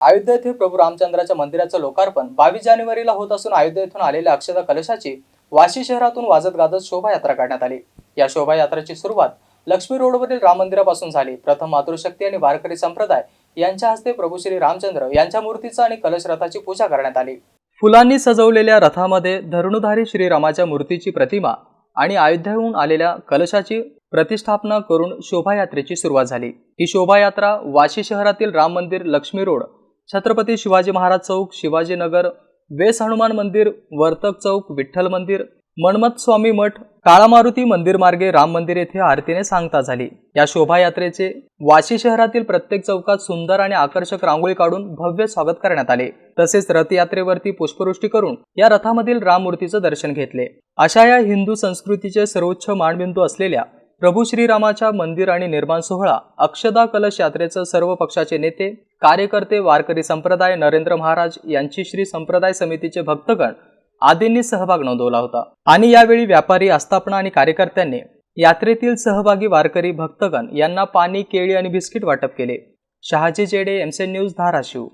अयोध्या येथे प्रभू रामचंद्राच्या मंदिराचं लोकार्पण 22 जानेवारीला होत असून अयोध्या येथून आलेल्या अक्षता कलशाची वाशी शहरातून वाजत गाजत शोभायात्रा काढण्यात आली। या शोभायात्रेची सुरुवात लक्ष्मी रोडवरील राम मंदिरापासून झाली। प्रथम मातृशक्ती आणि वारकरी संप्रदाय यांच्या हस्ते प्रभू श्री रामचंद्र यांच्या मूर्तीचा आणि कलश रथाची पूजा करण्यात आली। फुलांनी सजवलेल्या रथामध्ये धनुर्धारी श्रीरामाच्या मूर्तीची प्रतिमा आणि अयोध्येहून आलेल्या कलशाची प्रतिष्ठापना करून शोभायात्रेची सुरुवात झाली। ही शोभायात्रा वाशी शहरातील राम मंदिर, लक्ष्मी रोड, छत्रपती शिवाजी महाराज चौक, शिवाजी नगर, वेस हनुमान मंदिर, वर्तक चौक, विठ्ठल मंदिर, मन्मथ स्वामी मठ, काळा मारुती मंदिर मार्गे राम मंदिर येथे आरतीने सांगता झाली। या शोभायात्रेचे वाशी शहरातील प्रत्येक चौकात सुंदर आणि आकर्षक रांगोळी काढून भव्य स्वागत करण्यात आले। तसेच रथयात्रेवरती पुष्पवृष्टी करून या रथामधील राम मूर्तीचं दर्शन घेतले। अशा या हिंदू संस्कृतीचे सर्वोच्च मानबिंदू असलेल्या प्रभू श्रीरामाच्या मंदिर आणि निर्माण सोहळा अक्षदा कलश यात्रेचं सर्व पक्षाचे नेते, कार्यकर्ते, वारकरी संप्रदाय, नरेंद्र महाराज यांची श्री संप्रदाय समितीचे भक्तगण आदींनी सहभाग नोंदवला होता। आणि यावेळी व्यापारी, आस्थापना आणि कार्यकर्त्यांनी यात्रेतील सहभागी वारकरी भक्तगण यांना पाणी, केळी आणि बिस्किट वाटप केले। शहाजी जेडे, एमसीएन न्यूज, धाराशिव।